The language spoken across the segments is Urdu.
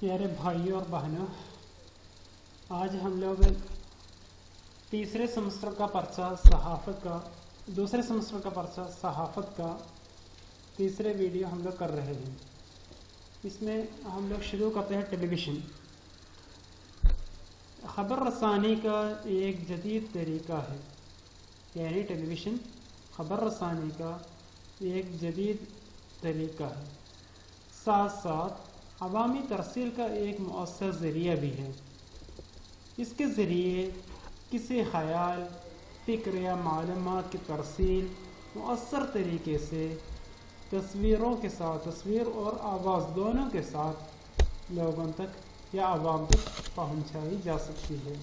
پیارے بھائیوں اور بہنوں، آج ہم لوگ دوسرے سمسٹر کا پرچہ صحافت کا تیسرے ویڈیو ہم لوگ کر رہے ہیں۔ اس میں ہم لوگ شروع کرتے ہیں ٹیلی ویژن۔ خبر رسانی کا ایک جدید طریقہ ہے، یعنی ٹیلی ویژن خبر رسانی کا ایک جدید طریقہ ہے، ساتھ ساتھ عوامی ترسیل کا ایک مؤثر ذریعہ بھی ہے۔ اس کے ذریعے کسی خیال، فکر یا معلومات کی ترسیل مؤثر طریقے سے تصویروں کے ساتھ، تصویر اور آواز دونوں کے ساتھ لوگوں تک یا عوام تک پہنچائی جا سکتی ہے۔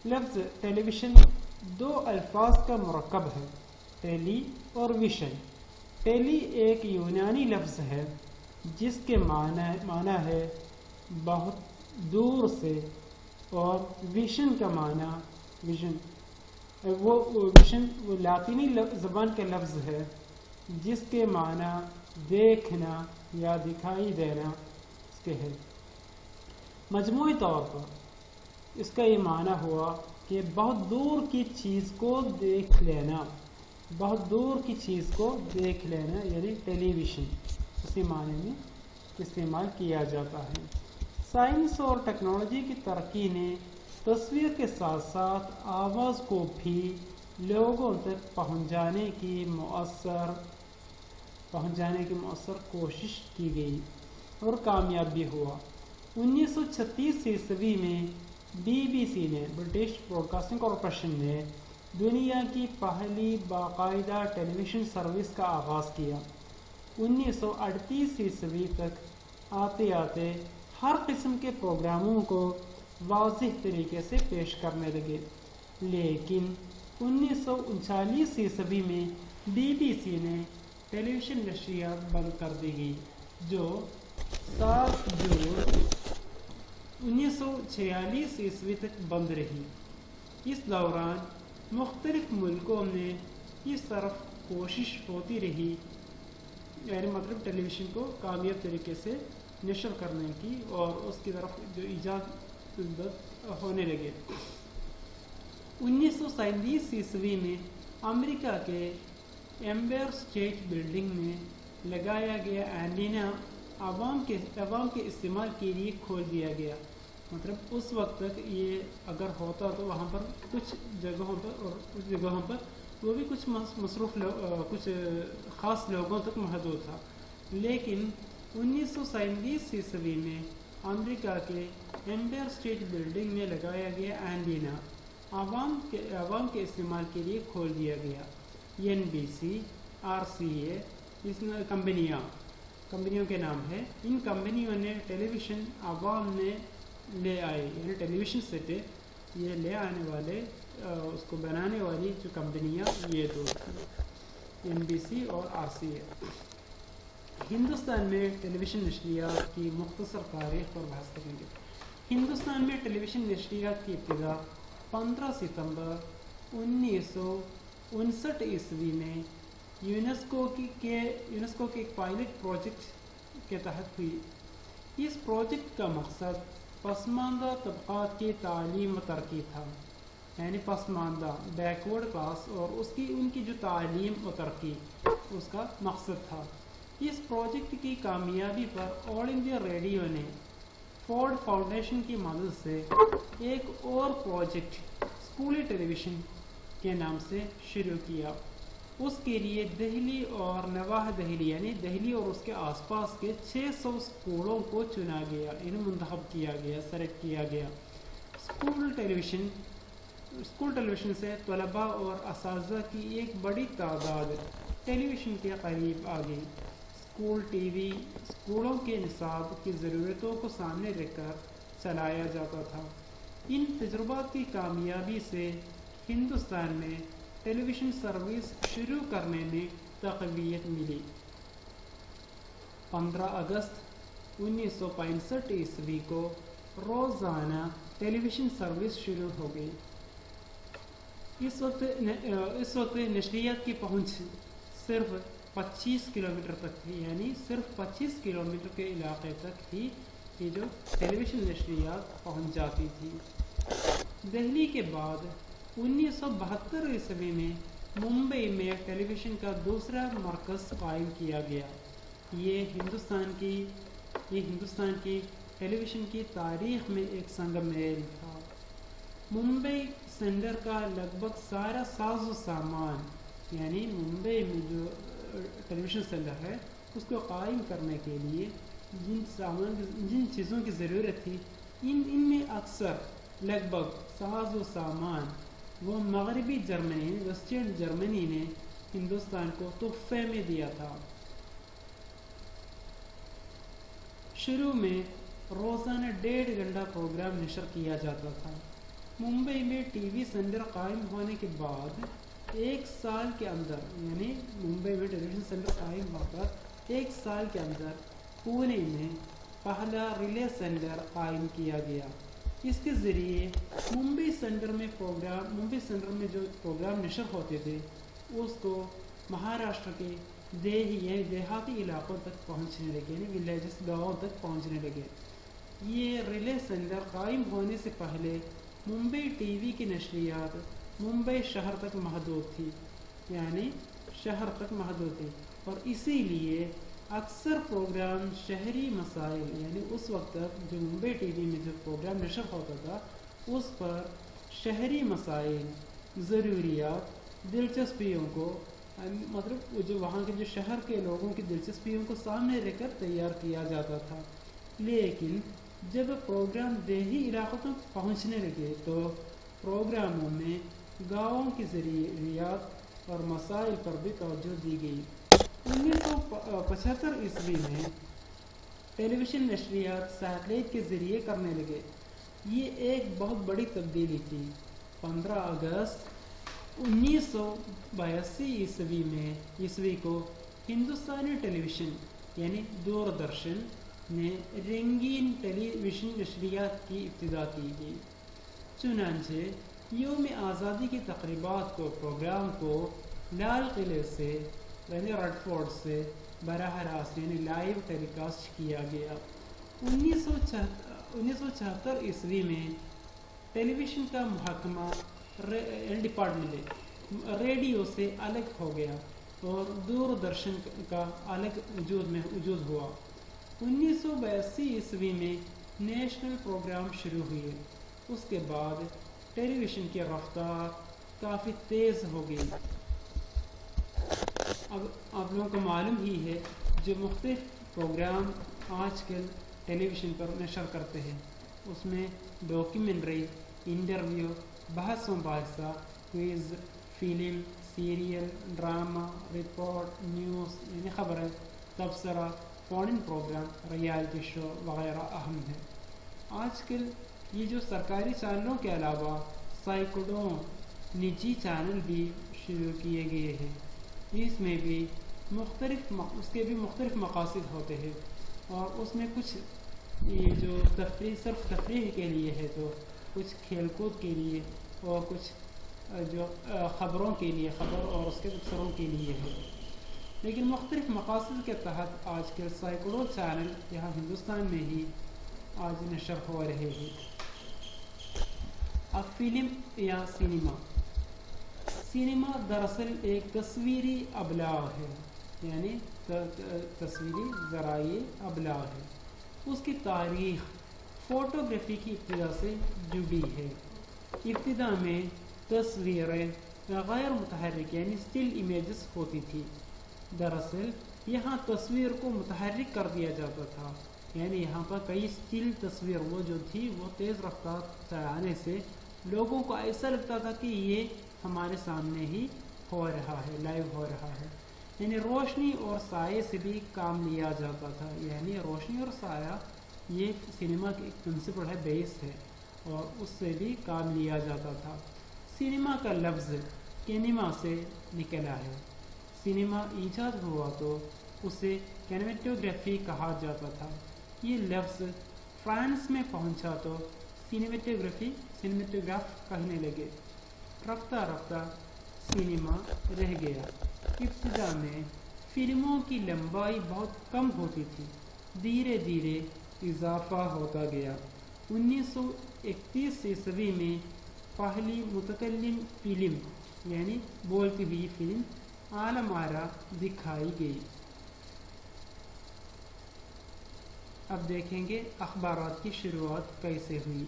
لفظ ٹیلی ویژن دو الفاظ کا مرکب ہے، ٹیلی اور ویژن۔ ٹیلی ایک یونانی لفظ ہے جس کے معنی ہے بہت دور سے، اور ویژن کا معنی ویژن وہ لاطینی زبان کا لفظ ہے جس کے معنی دیکھنا یا دکھائی دینا اس کے ہے۔ مجموعی طور پر اس کا یہ معنی ہوا کہ بہت دور کی چیز کو دیکھ لینا، بہت دور کی چیز کو دیکھ لینا، یعنی ٹیلی ویژن اسی معنی میں استعمال کیا جاتا ہے۔ سائنس اور ٹیکنالوجی کی ترقی نے تصویر کے ساتھ ساتھ آواز کو بھی لوگوں تک پہنچانے کی مؤثر کوشش کی گئی اور کامیاب بھی ہوا۔ 1936 عیسوی میں BBC نے، برٹش براڈ کاسٹنگ کارپوریشن نے دنیا کی پہلی باقاعدہ ٹیلی ویژن سروس کا آغاز کیا۔ 1938 عیسوی تک آتے آتے ہر قسم کے پروگراموں کو واضح طریقے سے پیش کرنے لگے، لیکن 1939 عیسوی میں BBC نے ٹیلی ویژن نشریات بند کر دی گئی، جو 7 جون 1946 عیسوی تک بند رہی۔ اس دوران مختلف ملکوں میں اس طرف کوشش ہوتی رہی، یعنی مطلب ٹیلی ویژن کو کامیاب طریقے سے نشر کرنے کی، اور اس کی طرف جو ایجاد ہونے لگے۔ 1937 عیسوی میں امریکہ کے ایمپائر اسٹیٹ بلڈنگ میں لگایا گیا اینٹینا عوام کے استعمال کے لیے کھول دیا گیا۔ مطلب اس وقت تک یہ اگر ہوتا تو وہاں پر کچھ جگہوں پر وہ بھی کچھ خاص لوگوں تک محدود تھا، لیکن 1937 عیسوی میں امریکہ کے ایمپائر اسٹیٹ بلڈنگ میں لگایا گیا اینٹینا عوام کے استعمال کے لیے کھول دیا گیا۔ NBC، RCA اس میں کمپنیوں کے نام ہے۔ ان کمپنیوں نے ٹیلی ویژن عوام نے لے آئے، یعنی ٹیلی ویژن سیٹ یہ لے آنے والے، اس کو بنانے والی جو کمپنیاں یہ دو، NBC اور RCA۔ ہندوستان میں ٹیلی ویژن نشریات کی مختصر تاریخ پر بحث کریں گے۔ ہندوستان میں ٹیلی ویژن نشریات کی ابتدا 15 ستمبر 1959 عیسوی میں یونیسکو کے ایک پائلٹ پروجیکٹ کے تحت ہوئی۔ اس پروجیکٹ کا مقصد پسماندہ طبقات کی تعلیم و ترقی تھا، یعنی پسماندہ بیکورڈ کلاس، اور ان کی جو تعلیم و ترقی اس کا مقصد تھا۔ اس پروجیکٹ کی کامیابی پر آل انڈیا ریڈیو نے فورڈ فاؤنڈیشن کی مدد سے ایک اور پروجیکٹ اسکولی ٹیلی ویژن کے نام سے شروع کیا۔ اس کے لیے دہلی اور نواح دہلی، یعنی دہلی اور اس کے آس پاس کے 600 اسکولوں کو چنا گیا، انہیں منتخب کیا گیا، سلیکٹ کیا گیا۔ اسکول ٹیلی ویژن سے طلباء اور اساتذہ کی ایک بڑی تعداد ٹیلی ویژن کے قریب آ گئی۔ اسکول ٹی وی اسکولوں کے نصاب کی ضرورتوں کو سامنے رکھ کر چلایا جاتا تھا۔ ان تجربات کی کامیابی سے ہندوستان میں ٹیلی ویژن سروس شروع کرنے میں تقویت ملی۔ 15 اگست 1965 عیسوی کو روزانہ ٹیلی ویژن سروس شروع ہو گئی۔ اس وقت نشریات کی پہنچ صرف 25 کلومیٹر تک تھی، یعنی صرف 25 کلومیٹر کے علاقے تک ہی یہ جو ٹیلی ویژن نشریات پہنچ جاتی تھی۔ دہلی کے بعد 1972 عیسوی میں ممبئی میں ٹیلی ویژن کا دوسرا مرکز قائم کیا گیا۔ یہ ہندوستان کی ٹیلی ویژن کی تاریخ میں ایک سنگ میل تھا۔ ممبئی سینٹر کا لگ بھگ سارا ساز و سامان، یعنی ممبئی میں جو ٹیلی ویژن سینٹر ہے اس کو قائم کرنے کے لیے جن چیزوں کی ضرورت تھی، ان میں اکثر لگ بھگ ساز و سامان وہ مغربی جرمنی، ویسٹرن جرمنی نے ہندوستان کو تحفے میں دیا تھا۔ شروع میں روزانہ 1.5 گھنٹہ پروگرام نشر کیا جاتا تھا۔ ممبئی میں ٹی وی سینٹر قائم ہونے کے بعد 1 سال کے اندر، یعنی ممبئی میں ٹیلی ویژن سینٹر قائم ہو کر 1 سال کے اندر پونے میں پہلا ریلے سینٹر قائم کیا گیا۔ اس کے ذریعے ممبئی سینٹر میں جو پروگرام نشر ہوتے تھے اس کو مہاراشٹر کے دیہاتی علاقوں تک پہنچنے لگے، یعنی ولیجز، گاؤں تک پہنچنے لگے۔ یہ ریلے سینٹر قائم ہونے سے پہلے ممبئی ٹی وی کی نشریات ممبئی شہر تک محدود تھی، اور اسی لیے اکثر پروگرام شہری مسائل، یعنی اس وقت تک جو ممبئی ٹی وی میں جو پروگرام نشر ہوتا تھا اس پر شہری مسائل، ضروریات، دلچسپیوں کو، مطلب جو وہاں کے جو شہر کے لوگوں کی دلچسپیوں کو سامنے رکھ کر تیار کیا جاتا تھا۔ لیکن جب پروگرام دیہی علاقوں تک پہنچنے لگے تو پروگراموں میں گاؤں کی ضروریات اور مسائل پر بھی توجہ دی گئی۔ 1975 عیسوی میں ٹیلی ویژن نشریات سیٹلائٹ کے ذریعے کرنے لگے۔ یہ ایک بہت بڑی تبدیلی تھی۔ 15 اگست 1982 عیسوی کو ہندوستانی ٹیلی ویژن یعنی دوردرشن نے رنگین ٹیلی ویژن نشریات کی ابتدا کی گئی۔ چنانچہ یوم آزادی کی تقریبات پروگرام کو لال قلعے سے، یعنی ریڈ فورٹ سے براہ راست، یعنی لائیو ٹیلی کاسٹ کیا گیا۔ 1974 عیسوی میں ٹیلی ویژن کا محکمہ ڈپارٹمنٹ ریڈیو سے الگ ہو گیا اور دوردرشن کا الگ وجود ہوا۔ 1982 عیسوی میں نیشنل پروگرام شروع ہوئے۔ اس کے بعد ٹیلی ویژن کی رفتار کافی تیز ہو گئی۔ اب آپ لوگوں کو معلوم ہی ہے جو مختلف پروگرام آج کل ٹیلی ویژن پر نشر کرتے ہیں، اس میں ڈاکیومنٹری، انٹرویو، بحث و مباحثہ، quiz, film, serial, drama, report, news یعنی خبریں، تبصرہ، فون پروگرام، ریالٹی شو وغیرہ اہم ہیں۔ آج کل یہ جو سرکاری چینلوں کے علاوہ سینکڑوں نجی چینل بھی شروع کیے گئے ہیں۔ اس میں بھی اس کے بھی مختلف مقاصد ہوتے ہیں، اور اس میں کچھ یہ جو صرف تفریح کے لیے ہے، تو کچھ کھیل کود کے لیے، اور کچھ جو خبروں کے لیے، خبر اور اس کے تبصروں کے لیے ہے۔ لیکن مختلف مقاصد کے تحت آج کل سینکڑوں چینل یہاں ہندوستان میں ہی آج نشر ہو رہے ہیں۔ اب فلم یا سینما دراصل ایک تصویری ابلاغ ہے، یعنی تصویری ذرائع ابلاغ ہے۔ اس کی تاریخ فوٹوگرافی کی ابتدا سے جڑی ہے۔ ابتدا میں تصویریں غیر متحرک یعنی اسٹل امیجز ہوتی تھی۔ دراصل یہاں تصویر کو متحرک کر دیا جاتا تھا، یعنی یہاں پر کئی اسٹل تصویر وہ جو تھی وہ تیز رفتار چلانے سے لوگوں کو ایسا لگتا تھا کہ یہ ہمارے سامنے ہی ہو رہا ہے، لائیو ہو رہا ہے۔ یعنی روشنی اور سائے سے بھی کام لیا جاتا تھا، یعنی روشنی اور سایہ یہ سینما کی ایک پرنسپل ہے، بیس ہے، اور اس سے بھی کام لیا جاتا تھا۔ سینما کا لفظ کینیما سے نکلا ہے۔ سینما ایجاد ہوا تو اسے کینیمیٹوگرافی کہا جاتا تھا۔ یہ لفظ فرانس میں پہنچا تو سینمیٹوگراف کہنے لگے۔ رفتہ رفتہ سینما رہ گیا۔ ابتدا میں فلموں کی لمبائی بہت کم ہوتی تھی، دھیرے دھیرے اضافہ ہوتا گیا۔ 1931 عیسوی میں پہلی متکلم فلم یعنی بولتی ہوئی فلم عالم آرا دکھائی گئی۔ اب دیکھیں گے اخبارات کی شروعات کیسے ہوئی۔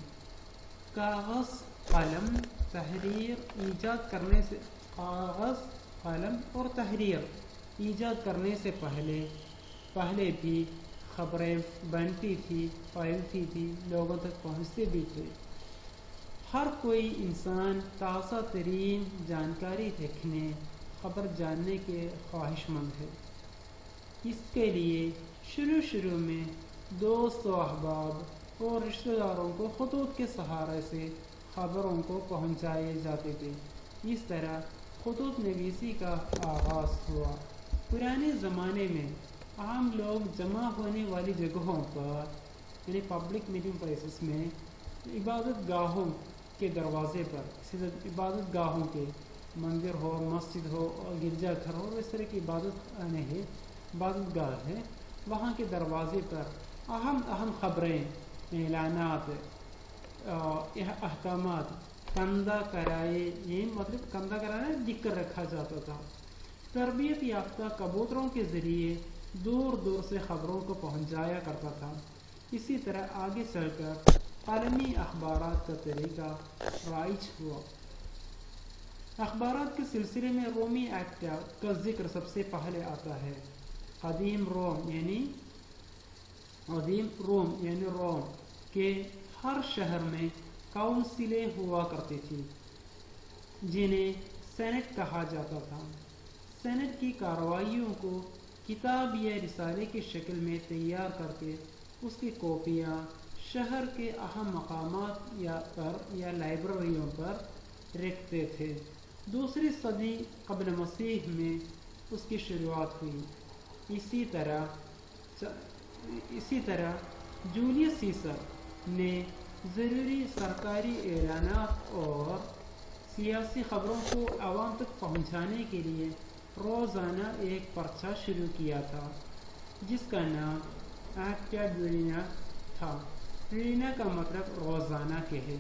کاغذ قلم تحریر ایجاد کرنے سے کاغذ قلم اور تحریر ایجاد کرنے سے پہلے بھی خبریں بنتی تھی، پھیلتی تھی، لوگوں تک پہنچتے بھی تھے۔ ہر کوئی انسان تازہ ترین جانکاری دیکھنے، خبر جاننے کے خواہش مند ہے۔ اس کے لیے شروع میں دوست و احباب اور رشتہ داروں کو خطوط کے سہارے سے خبروں کو پہنچائے جاتے تھے۔ اس طرح خطوط نویسی کا آغاز ہوا۔ پرانے زمانے میں عام لوگ جمع ہونے والی جگہوں پر یعنی پبلک میٹنگ پلیسز میں، عبادت گاہوں کے دروازے پر، عبادت گاہوں کے مندر ہو، مسجد ہو، گرجا گھر ہو، اس طرح کی عبادت گاہ ہے، وہاں کے دروازے پر اہم خبریں، اعلانات، احکامات کندہ کرائے، یہ مطلب کندہ کرانا لکھ کر رکھا جاتا تھا۔ تربیت یافتہ کبوتروں کے ذریعے دور دور سے خبروں کو پہنچایا کرتا تھا۔ اسی طرح آگے چل کر قلمی اخبارات کا طریقہ رائج ہوا۔ اخبارات کے سلسلے میں رومی ایکٹا کا ذکر سب سے پہلے آتا ہے۔ قدیم روم یعنی روم کے ہر شہر میں کونسلیں ہوا کرتی تھی جنہیں سینٹ کہا جاتا تھا۔ سینٹ کی کارروائیوں کو کتاب یا رسالے کی شکل میں تیار کر کے اس کی کاپیاں شہر کے اہم مقامات یا لائبریریوں پر رکھتے تھے۔ دوسری صدی قبل مسیح میں اس کی شروعات ہوئی۔ اسی طرح جولیس سیسر نے ضروری سرکاری اعلانات اور سیاسی خبروں کو عوام تک پہنچانے کے لیے روزانہ ایک پرچہ شروع کیا تھا جس کا نام ایکٹا ڈولینا تھا۔ ڈولینا کا مطلب روزانہ کے ہے۔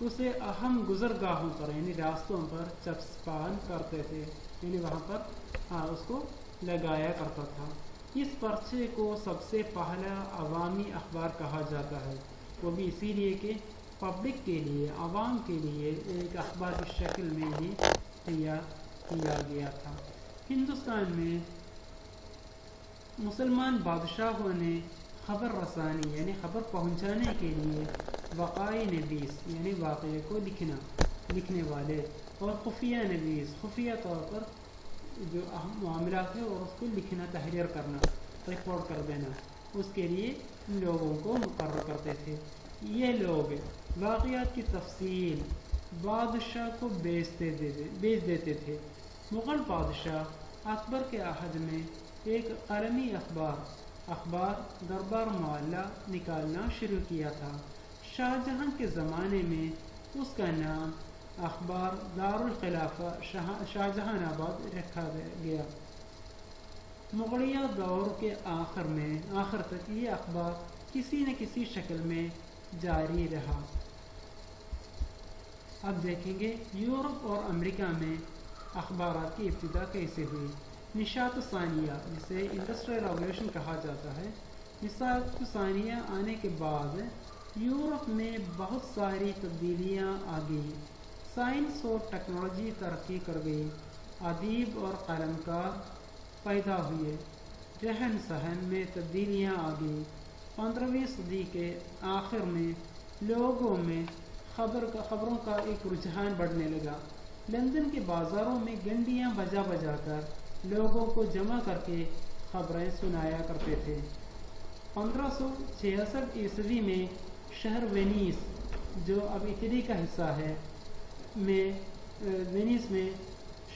اسے اہم گزرگاہوں پر یعنی راستوں پر چسپاں کرتے تھے، یعنی وہاں پر اس کو لگایا کرتا تھا۔ اس پرچے کو سب سے پہلا عوامی اخبار کہا جاتا ہے، وہ بھی اسی لیے کہ پبلک کے لیے، عوام کے لیے ایک اخبار کی شکل میں ہی تیار کیا گیا تھا۔ ہندوستان میں مسلمان بادشاہوں نے خبر رسانی یعنی خبر پہنچانے کے لیے وقائی نویس یعنی واقعے کو لکھنے والے اور خفیہ نویس خفیہ طور پر جو اہم معاملات ہیں اور اس کو لکھنا، تحریر کرنا، رپورٹ کر دینا، اس کے لیے ان لوگوں کو مقرر کرتے تھے۔ یہ لوگ واقعات کی تفصیل بادشاہ کو بیچ دیتے تھے۔ مغل بادشاہ اکبر کے عہد میں ایک قلمی اخبار دربار معلیٰ نکالنا شروع کیا تھا۔ شاہ جہاں کے زمانے میں اس کا نام اخبار دارالخلافہ شاہ جہاں آباد رکھا گیا۔ مغلیہ دور کے آخر تک یہ اخبار کسی نہ کسی شکل میں جاری رہا۔ اب دیکھیں گے یورپ اور امریکہ میں اخبارات کی ابتدا کیسے ہوئی۔ نشاط ثانیہ جسے انڈسٹریل ریولوشن کہا جاتا ہے، نشاط ثانیہ آنے کے بعد یورپ میں بہت ساری تبدیلیاں آ گئی۔ سائنس اور ٹیکنالوجی ترقی کر گئی، ادیب اور قلمکار پیدا ہوئے، رہن سہن میں تبدیلیاں آ گئیں۔ 15ویں صدی کے آخر میں لوگوں میں خبروں کا ایک رجحان بڑھنے لگا۔ لندن کے بازاروں میں گھنٹیاں بجا کر لوگوں کو جمع کر کے خبریں سنایا کرتے تھے۔ 1566 عیسوی میں شہر وینیس جو اب اٹلی کا حصہ ہے وینیس میں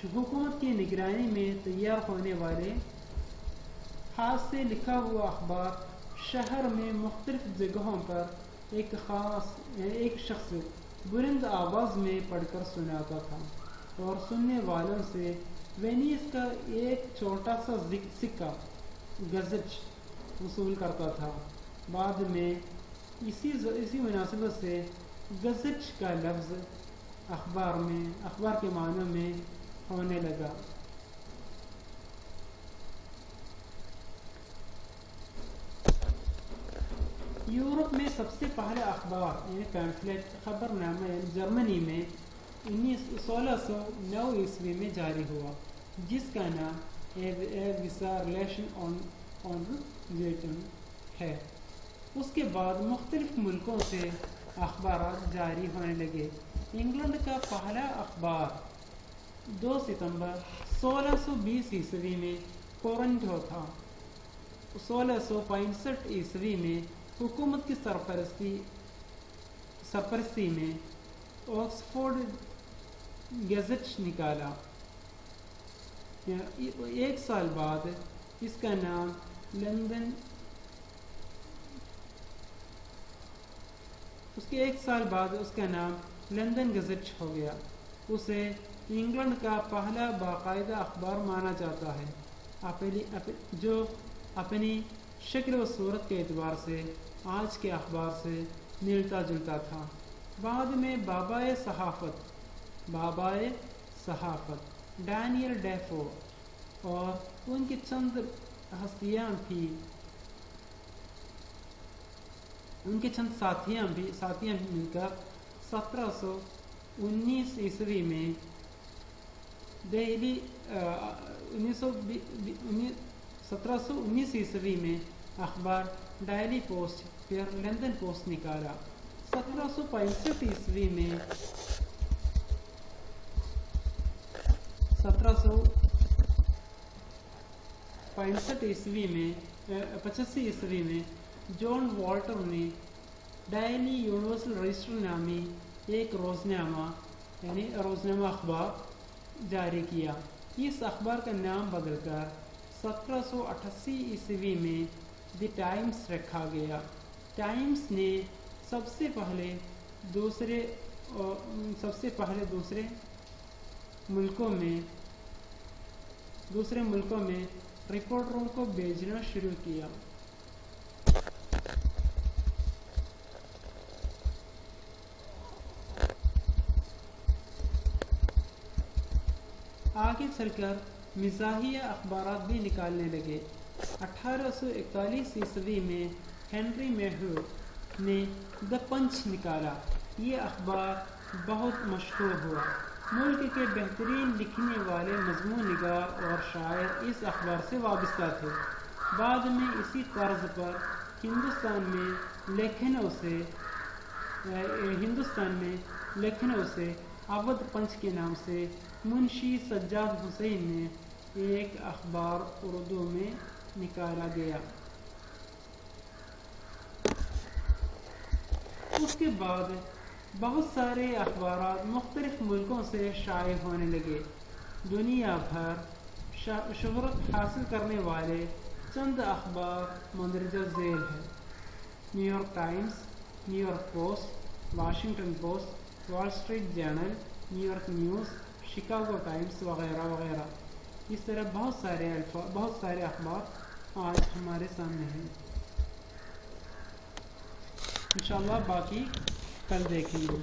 حکومت کی نگرانی میں تیار ہونے والے ہاتھ سے لکھا ہوا اخبار شہر میں مختلف جگہوں پر ایک شخص بلند آواز میں پڑھ کر سناتا تھا اور سننے والوں سے وینیس کا ایک چھوٹا سا سکہ گزٹ وصول کرتا تھا۔ بعد میں اسی مناسبت سے گزٹ کا لفظ اخبار کے معنوں میں ہونے لگا۔ یورپ میں سب سے پہلا اخبار یعنی پیمفلیٹ خبر نامہ یعنی جرمنی میں 1609 عیسوی میں جاری ہوا، جس کا نام ریلیشن آن ریٹن ہے۔ اس کے بعد مختلف ملکوں سے اخبارات جاری ہونے لگے۔ انگلینڈ کا پہلا اخبار 2 ستمبر 1620 عیسوی میں ٹورنٹو تھا۔ 1665 عیسوی میں حکومت کی سرپرستی میں آکسفورڈ گیزٹ نکالا۔ ایک سال بعد اس کا نام لندن گیزٹ ہو گیا۔ اسے انگلینڈ کا پہلا باقاعدہ اخبار مانا جاتا ہے، جو اپنی شکل و صورت کے اعتبار سے آج کے اخبار سے ملتا جلتا تھا۔ بعد میں بابائے صحافت ڈینیل ڈیفو اور ان کی چند ساتھیاں مل کر 1719 عیسوی میں اخبار ڈیلی پوسٹ پھر لندن پوسٹ نکالا۔ 1765 عیسوی میں جان والٹر نے ڈیلی یونیورسل رجسٹر نامی ایک روزنامہ اخبار جاری کیا۔ اس اخبار کا نام بدل کر 1788 عیسوی میں دی ٹائمز رکھا گیا۔ ٹائمز نے سب سے پہلے دوسرے ملکوں میں رپورٹروں کو بھیجنا شروع کیا۔ آگے چل کر مزاحیہ اخبارات بھی نکالنے لگے۔ 1841 عیسوی میں ہنری میہو نے دی پنچ نکالا۔ یہ اخبار بہت مشہور ہوا۔ ملک کے بہترین لکھنے والے مضمون نگار اور شاعر اس اخبار سے وابستہ تھے۔ بعد میں اسی طرز پر ہندوستان لکھنؤ سے اودھ پنچ کے نام سے منشی سجاد حسین نے ایک اخبار اردو میں نکالا گیا۔ اس کے بعد بہت سارے اخبارات مختلف ملکوں سے شائع ہونے لگے۔ دنیا بھر شہرت حاصل کرنے والے چند اخبار مندرجہ ذیل ہیں: New York Times, New York Post, Washington Post, Wall Street Journal, New York News, Chicago Times وغیرہ وغیرہ۔ اس طرح بہت سارے اخبار آج ہمارے سامنے ہیں۔ انشاءاللہ باقی کل دیکھیں گے۔